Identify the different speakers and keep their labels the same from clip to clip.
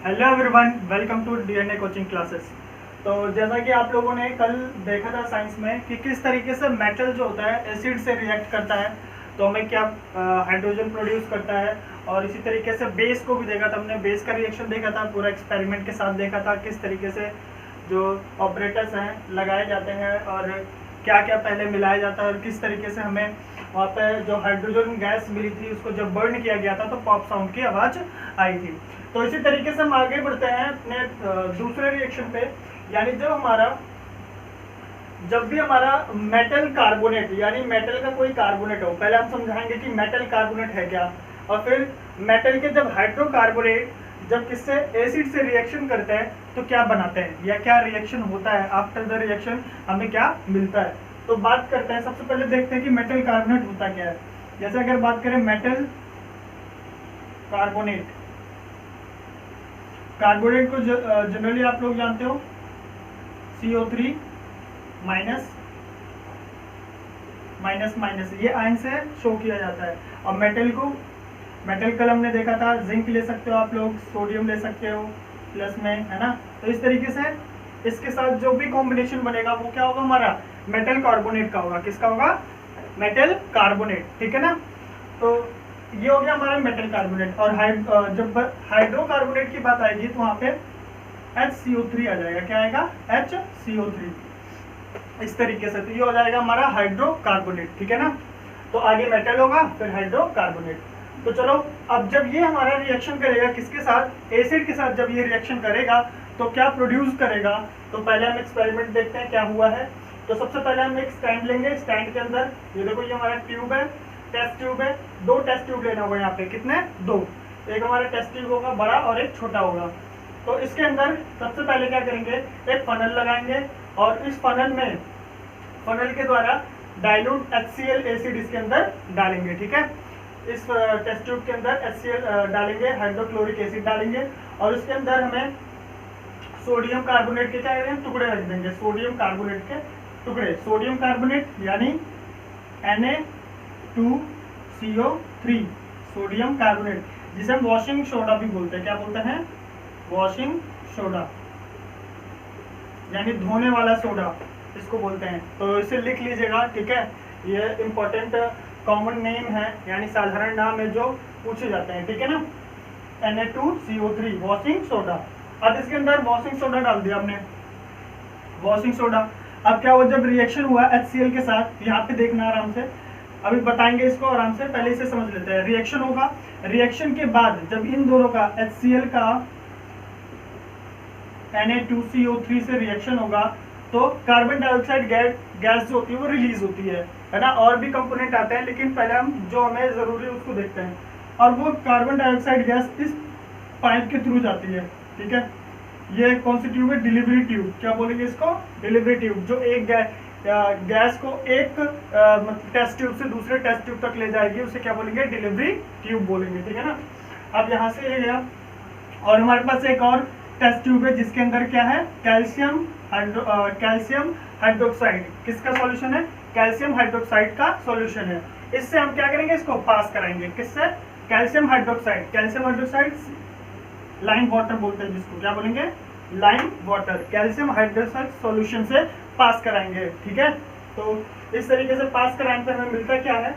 Speaker 1: Hello everyone, welcome to DNA coaching classes. तो जैसा कि आप लोगों ने कल देखा था साइंस में कि किस तरीके से मेटल जो होता है एसिड से रिएक्ट करता है, तो हमें क्या हाइड्रोजन प्रोड्यूस करता है। और इसी तरीके से बेस को भी देखा था हमने, बेस का रिएक्शन देखा था, पूरा एक्सपेरिमेंट के साथ देखा था किस तरीके से जो ऑपरेटर्स हैं लगाए जाते हैं और क्या क्या पहले मिलाया जाता है और किस तरीके से हमें वहाँ पे जो हाइड्रोजन गैस मिली थी उसको जब बर्न किया गया था तो पॉप साउंड की आवाज़ आई थी। तो इसी तरीके से हम आगे बढ़ते हैं अपने दूसरे रिएक्शन पे, यानी जब भी हमारा मेटल कार्बोनेट यानी मेटल का कोई कार्बोनेट हो, पहले हम समझाएंगे कि मेटल कार्बोनेट है क्या, और फिर मेटल के जब हाइड्रोकार्बोनेट जब किससे एसिड से रिएक्शन करते हैं तो क्या बनाते हैं या क्या रिएक्शन होता है, आफ्टर द रिएक्शन हमें क्या मिलता है। तो बात करते हैं, सबसे पहले देखते हैं कि मेटल कार्बोनेट होता क्या है। जैसे अगर बात करें मेटल कार्बोनेट, कार्बोनेट को जनरली आप लोग जानते हो CO3 माइनस माइनस माइनस, ये आयन से शो किया जाता है। और मेटल को, मेटल कल हमने देखा था, जिंक ले सकते हो आप लोग, सोडियम ले सकते हो प्लस में, है ना। तो इस तरीके से इसके साथ जो भी कॉम्बिनेशन बनेगा वो क्या होगा, हमारा मेटल कार्बोनेट का होगा। किसका होगा? मेटल कार्बोनेट, ठीक है ना। तो ये हो गया हमारा मेटल कार्बोनेट। और जब हाइड्रोकार्बोनेट की बात आएगी तो वहाँ पे HCO3 आ जाएगा। क्या आएगा? HCO3, इस तरीके से। तो ये हो जाएगा हमारा हाइड्रोकार्बोनेट, ठीक है ना। तो आगे मेटल होगा, फिर हाइड्रोकार्बोनेट। तो चलो, अब जब ये हमारा रिएक्शन करेगा किसके साथ, एसिड के साथ, जब ये रिएक्शन करेगा तो क्या प्रोड्यूस करेगा। तो पहले हम एक्सपेरिमेंट देखते हैं क्या हुआ है। तो सबसे पहले हम एक स्टैंड लेंगे, स्टैंड के अंदर ये देखो, ये हमारा ट्यूब है, टेस्ट ट्यूब है। 2 टेस्ट ट्यूब लेना होगा यहाँ पे, कितने? 2। एक हमारा टेस्ट ट्यूब होगा बड़ा और एक छोटा होगा। तो इसके अंदर सबसे पहले क्या करेंगे, एक फनल लगाएंगे और इस फनल के द्वारा डाइल्यूट HCl एसिड इसके अंदर डालेंगे, ठीक है। इस टेस्ट ट्यूब के अंदर HCl डालेंगे, हाइड्रोक्लोरिक एसिड डालेंगे, और इसके अंदर हमें सोडियम कार्बोनेट के क्या करेंगे, टुकड़े रख देंगे, सोडियम कार्बोनेट के टुकड़े। सोडियम कार्बोनेट यानी Na2CO3, सोडियम कार्बोनेट, जिसे हम वॉशिंग सोडा भी बोलते हैं। क्या बोलते हैं? वॉशिंग सोडा, यानी धोने वाला सोडा इसको बोलते हैं। तो इसे लिख लीजिएगा, ठीक है। ये इंपॉर्टेंट कॉमन नेम है, यानी साधारण नाम है जो पूछे जाते हैं, ठीक है ना। Na2CO3 washing soda. अब इसके अंदर वॉशिंग सोडा डाल दिया हमने, वॉशिंग सोडा। अब क्या हुआ, जब रिएक्शन हुआ HCl के साथ, यहाँ पे देखना आराम से, अभी बताएंगे इसको आराम से, पहले इसे समझ लेते हैं। रिएक्शन होगा, रिएक्शन के बाद जब इन दोनों का, HCl का Na2CO3 से रिएक्शन होगा तो कार्बन डाइऑक्साइड गैस जो होती है वो रिलीज होती है ना। और भी कंपोनेंट आते हैं, लेकिन पहले हम जो हमें जरूरी है उसको देखते हैं। और वो कार्बन डाइऑक्साइड गैस इस पाइप के थ्रू जाती है, ठीक है। ये कौन सी ट्यूब है? Delivery tube. क्या बोलेंगे इसको? Delivery tube. जो एक गैस को एक टेस्ट ट्यूब से दूसरे टेस्ट ट्यूब तक ले जाएगी, उसे क्या बोलेंगे? डिलीवरी ट्यूब बोलेंगे, ठीक है ना। अब यहाँ से ये गया, और हमारे पास एक और टेस्ट ट्यूब है जिसके अंदर क्या है? Calcium hydroxide. किसका सॉल्यूशन है? कैल्शियम हाइड्रोक्साइड का सॉल्यूशन है। इससे हम क्या करेंगे, इसको पास कराएंगे। किससे? Calcium hydroxide. Calcium hydroxide lime water बोलते हैं जिसको, क्या बोलेंगे? Lime water. Calcium hydroxide solution से पास कराएंगे, ठीक है। तो इस तरीके से पास कराने पर हमें मिलता क्या है?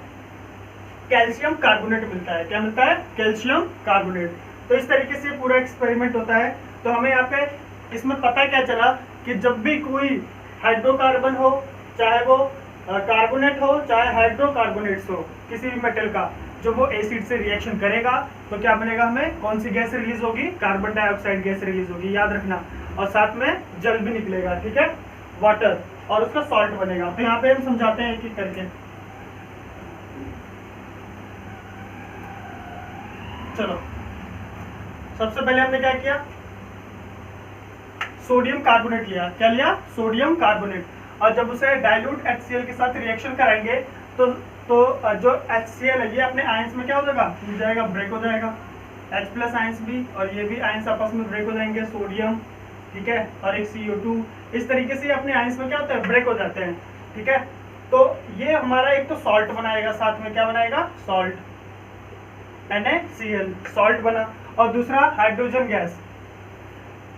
Speaker 1: कैल्शियम कार्बोनेट मिलता है। क्या मिलता है? Calcium carbonate. तो इस तरीके से पूरा एक्सपेरिमेंट होता है। तो हमें यहाँ पे इसमें पता क्या चला कि जब भी कोई हाइड्रोकार्बन हो, चाहे वो कार्बोनेट हो चाहे हाइड्रोकार्बोनेट्स हो, किसी भी मेटल का, जब वो एसिड से रिएक्शन करेगा तो क्या बनेगा, हमें कौन सी गैस रिलीज होगी? कार्बन डाइऑक्साइड गैस रिलीज होगी, याद रखना। और साथ में जल भी निकलेगा, ठीक है, वाटर, और उसका सॉल्ट बनेगा। तो यहाँ पे हम समझाते हैं एक एक करके। चलो, सबसे पहले हमने क्या किया, सोडियम कार्बोनेट लिया। क्या लिया? Sodium carbonate. और जब उसे डाइल्यूट HCl के साथ रिएक्शन कराएंगे तो जो HCl है ये अपने आयंस में क्या हो जाएगा? मिल जाएगा, ब्रेक हो जाएगा। H+ आयंस भी, और ये भी आयंस आपस में ब्रेक हो जाएंगे, सोडियम, ठीक है, और एक CO2। इस तरीके से अपने आयंस में क्या होता है? ब्रेक हो जाते हैं, ठीक है। तो ये हमारा एक तो सॉल्ट बनाएगा, साथ में क्या बनाएगा? सॉल्ट, NaCl, सॉल्ट बना। और दूसरा hydrogen gas,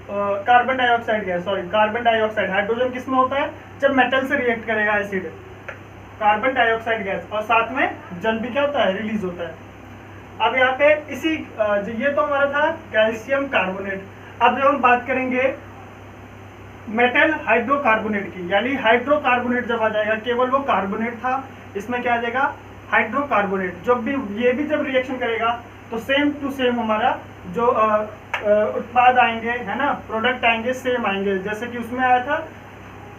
Speaker 1: carbon dioxide gas, sorry carbon dioxide, hydrogen किस में होता है जब मेटल से रिएक्ट करेगा एसिड, कार्बन डाइऑक्साइड गैस, और साथ में जल भी क्या होता है रिलीज होता है। अब यहाँ पे इसी ये तो हमारा था कैल्शियम कार्बोनेट। अब जब हम बात करेंगे मेटल हाइड्रोकार्बोनेट की, यानी हाइड्रोकार्बोनेट जब आ जाएगा, केवल वो कार्बोनेट था, इसमें क्या आ जाएगा हाइड्रोकार्बोनेट। जब भी ये भी जब रिएक्शन करेगा तो सेम टू सेम हमारा जो उत्पाद आएंगे है ना, प्रोडक्ट आएंगे सेम आएंगे, जैसे कि उसमें आया था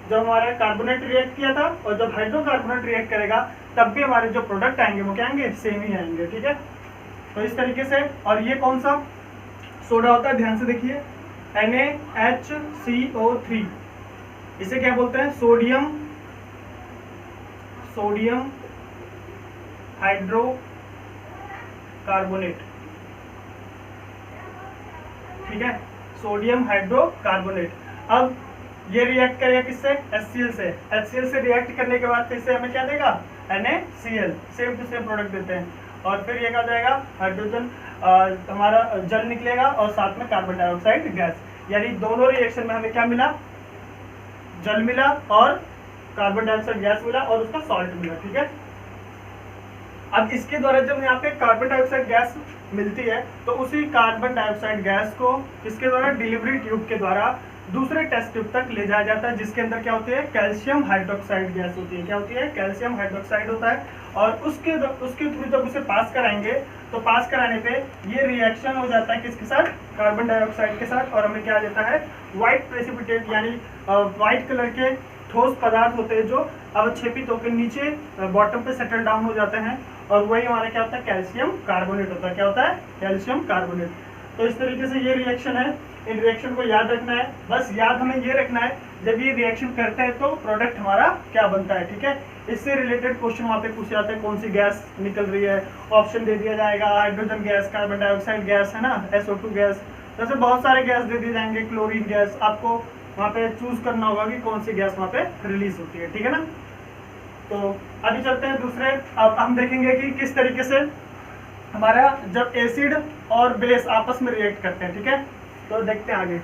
Speaker 1: जब हमारा कार्बोनेट रिएक्ट किया था, और जब हाइड्रोकार्बोनेट रिएक्ट करेगा तब भी हमारे जो प्रोडक्ट आएंगे वो क्या आएंगे सेम ही आएंगे। ठीक है, तो इस तरीके से। और ये कौन सा सोडा होता है, ध्यान से देखिए, NaHCO3, इसे क्या बोलते हैं सोडियम हाइड्रोकार्बोनेट। ठीक है, सोडियम हाइड्रोकार्बोनेट। अब ये रिएक्ट करेगा किससे, HCl से, HCl से रिएक्ट करने के बाद फिर से हमें क्या देगा NaCl, same to same product देते हैं। और फिर ये क्या जाएगा हाइड्रोजन, हमारा जल निकलेगा और साथ में कार्बन डाइऑक्साइड गैस, यानी दोनों रिएक्शन में हमें क्या मिला, जल मिला और कार्बन डाइऑक्साइड गैस मिला और उसका सॉल्ट मिला। ठीक है, अब इसके द्वारा जब यहाँ पे कार्बन डाइऑक्साइड गैस मिलती है तो उसी कार्बन डाइऑक्साइड गैस को किसके द्वारा, डिलीवरी ट्यूब के द्वारा दूसरे टेस्ट ट्यूब तक ले जाया जाता है, जिसके अंदर क्या होती है कैल्शियम हाइड्रोक्साइड गैस होती है। क्या होती है, कैल्शियम हाइड्रोक्साइड होता है। और उसके थ्रू जब उसे पास कराएंगे तो पास कराने पे ये रिएक्शन हो जाता है किसके साथ, कार्बन डाइऑक्साइड के साथ, और हमें क्या आ जाता है व्हाइट प्रेसिपिटेट, यानी व्हाइट कलर के ठोस पदार्थ होते हैं जो अवक्षेपित होकर नीचे बॉटम पे सेटल डाउन हो जाते हैं, और वही हमारा क्या होता है कैल्शियम कार्बोनेट होता है। क्या होता है कैल्शियम कार्बोनेट। तो इस तरीके से ये रिएक्शन है, इन रिएक्शन को याद रखना है, बस याद हमें ये रखना है जब ये रिएक्शन करते हैं तो प्रोडक्ट हमारा क्या बनता है। ठीक है, इससे रिलेटेड क्वेश्चन वहाँ पे पूछे जाते हैं, कौन सी गैस निकल रही है, ऑप्शन दे दिया जाएगा hydrogen gas, carbon dioxide gas है ना, SO2 गैस, जैसे बहुत सारे गैस दे दिए जाएंगे, क्लोरीन गैस, आपको वहाँ पे चूज करना होगा कि कौन सी गैस वहाँ पे रिलीज होती है। ठीक है ना, तो अभी चलते हैं दूसरे। अब हम देखेंगे कि किस तरीके से हमारा जब एसिड और बेस आपस में रिएक्ट करते हैं। ठीक है, तो देखते हैं आगे।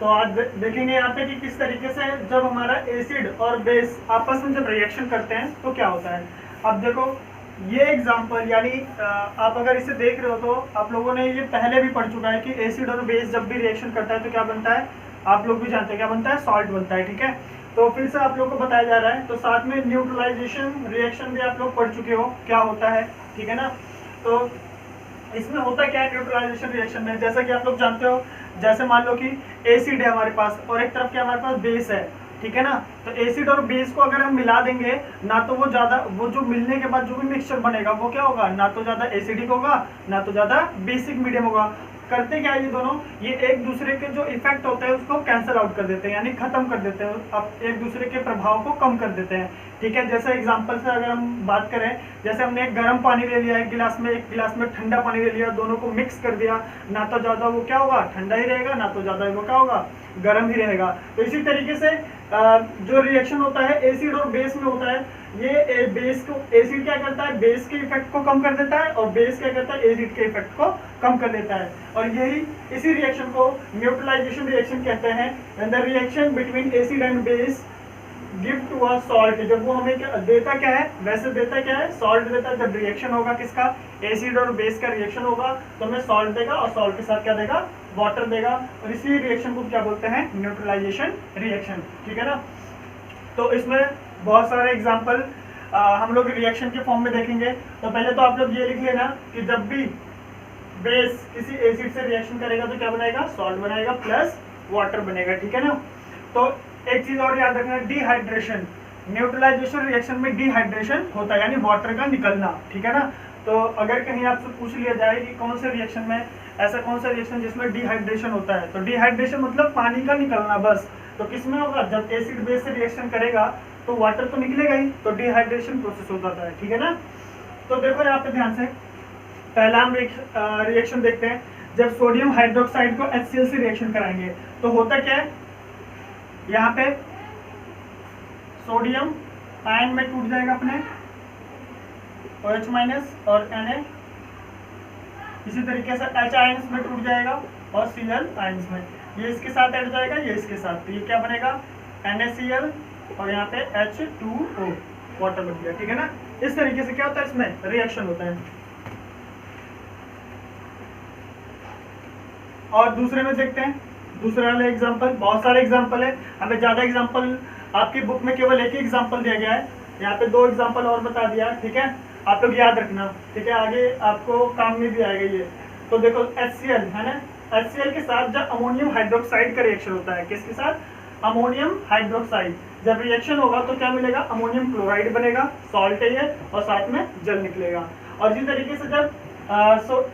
Speaker 1: तो आज देखेंगे यहाँ पे कि किस तरीके से जब हमारा एसिड और बेस आपस में जब रिएक्शन करते हैं तो क्या होता है। अब देखो ये एग्जांपल, यानी आप अगर इसे देख रहे हो तो आप लोगों ने ये पहले भी पढ़ चुका है कि एसिड और बेस जब भी रिएक्शन करता है तो क्या बनता है, आप लोग भी जानते हैं क्या बनता है, सॉल्ट बनता है। ठीक है, तो फिर से आप लोग को बताया जा रहा है। तो साथ में न्यूट्रलाइजेशन रिएक्शन भी आप लोग पढ़ चुके हो क्या होता है। ठीक है ना, तो इसमें होता क्या है न्यूट्रलाइजेशन रिएक्शन में, जैसा कि आप लोग जानते हो, जैसे मान लो कि एसिड है हमारे पास और एक तरफ क्या हमारे पास बेस है। ठीक है ना, तो एसिड और बेस को अगर हम मिला देंगे ना तो वो ज्यादा, वो जो मिलने के बाद जो भी मिक्सचर बनेगा वो क्या होगा, ना तो ज्यादा एसिडिक होगा ना तो ज्यादा बेसिक मीडियम होगा। करते क्या है ये दोनों, ये एक दूसरे के जो इफेक्ट होते हैं उसको कैंसिल आउट कर देते हैं, यानी खत्म कर देते हैं, अब एक दूसरे के प्रभाव को कम कर देते हैं। ठीक है, जैसे एग्जांपल से अगर हम बात करें, जैसे हमने एक गर्म पानी ले लिया एक गिलास में, एक गिलास में ठंडा पानी ले लिया, दोनों को मिक्स कर दिया, ना तो ज्यादा वो क्या होगा ठंडा ही रहेगा ना तो ज्यादा वो क्या होगा गर्म ही रहेगा। तो इसी तरीके से जो रिएक्शन होता है एसिड और बेस में होता है, ये बेस को, एसिड क्या करता है बेस के इफेक्ट को कम कर देता है और बेस क्या करता है एसिड के इफेक्ट को कम कर देता है। और यही इसी रिएक्शन को न्यूट्रलाइजेशन रिएक्शन कहते हैं। When the reaction between acid and base give to a salt, जब वो हमें क्या देता, क्या है वैसे देता क्या है सॉल्ट देता है। जब रिएक्शन होगा किसका, एसिड और बेस का रिएक्शन होगा तो हमें सॉल्ट देगा और सॉल्ट के साथ क्या देगा, वाटर देगा, और इसी रिएक्शन को क्या बोलते हैं न्यूट्रलाइजेशन रिएक्शन। ठीक है ना, तो इसमें बहुत सारे एग्जांपल हम लोग रिएक्शन के फॉर्म में देखेंगे। तो पहले तो आप लोग ये लिख लेना कि जब भी बेस किसी एसिड से रिएक्शन करेगा तो क्या बनाएगा, सॉल्ट बनाएगा प्लस वाटर बनेगा। ठीक है ना, तो एक चीज और याद रखना, डिहाइड्रेशन, न्यूट्रलाइजेशन रिएक्शन में डिहाइड्रेशन होता है, यानी वाटर का निकलना। ठीक है ना, तो अगर कहीं आपसे पूछ लिया जाए कि कौन से रिएक्शन में, ऐसा कौन सा रिएक्शन जिसमें डिहाइड्रेशन होता है, तो डिहाइड्रेशन मतलब पानी का निकलना बस। तो किसमें होगा, जब एसिड बेस से रिएक्शन करेगा तो वाटर तो निकलेगा ही, तो डिहाइड्रेशन प्रोसेस होता है। ठीक है ना, तो देखो यहाँ पे ध्यान से, पहला हम रिएक्शन देखते हैं। जब सोडियम हाइड्रोक्साइड को HCl से रिएक्शन कराएंगे तो होता क्या है, यहाँ पे सोडियम आयन में टूट जाएगा अपने OH- और Na, इसी तरीके से H आयन्स में टूट जाएगा और Cl आयंस में, ये इसके साथ ऐड जाएगा, ये इसके साथ, तो ये क्या बनेगा NaCl और यहाँ पे H2O वाटर बन गया, ठीक है ना। इस तरीके से क्या होता है, इसमें रिएक्शन होता है। और दूसरे में देखते हैं, दूसरे वाले एग्जांपल, बहुत सारे एग्जांपल है, हमें ज्यादा एग्जांपल आपकी बुक में केवल एक ही एग्जांपल दिया गया है, यहाँ पे 2 एग्जांपल और बता दिया, ठीक है, आप लोग याद रखना, ठीक है, आगे आपको काम में भी आएगा ये। तो देखो HCl है ना, HCl के साथ जब अमोनियम हाइड्रोक्साइड का रिएक्शन होता है, किसके साथ, अमोनियम हाइड्रोक्साइड, जब रिएक्शन होगा तो क्या मिलेगा, अमोनियम क्लोराइड बनेगा, सॉल्ट है ये, और साथ में जल निकलेगा। और इसी तरीके से जब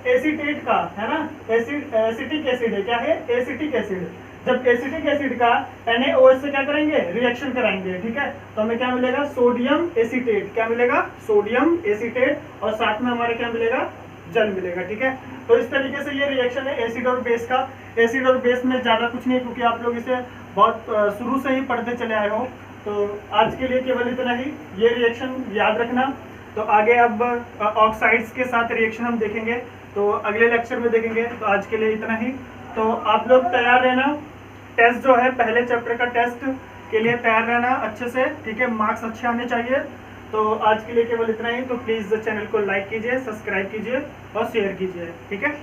Speaker 1: एसीटेट का है ना, एसिटिक एसिड है, क्या है, एसिटिक एसिड, जब एसिटिक एसिड का NaOH से क्या करेंगे, रिएक्शन कराएंगे, ठीक है, तो हमें क्या मिलेगा, सोडियम एसीटेट, क्या मिलेगा, सोडियम एसीटेट, और साथ में हमारे क्या मिलेगा, जल मिलेगा, ठीक है। तो इस तरीके से ये रिएक्शन है एसिड और बेस का। एसिड और बेस में ज्यादा कुछ नहीं, क्योंकि आप लोग इसे बहुत शुरू से ही पढ़ते चले आए हो, तो आज के लिए केवल इतना ही, ये रिएक्शन याद रखना। तो आगे अब ऑक्साइड्स के साथ रिएक्शन हम देखेंगे, तो अगले लेक्चर में देखेंगे, तो आज के लिए इतना ही। तो आप लोग तैयार रहना, टेस्ट जो है पहले चैप्टर का टेस्ट के लिए तैयार रहना अच्छे से, ठीक है, मार्क्स अच्छे आने चाहिए। तो आज के लिए केवल इतना ही, तो प्लीज़ चैनल को लाइक कीजिए, सब्सक्राइब कीजिए और शेयर कीजिए, ठीक है।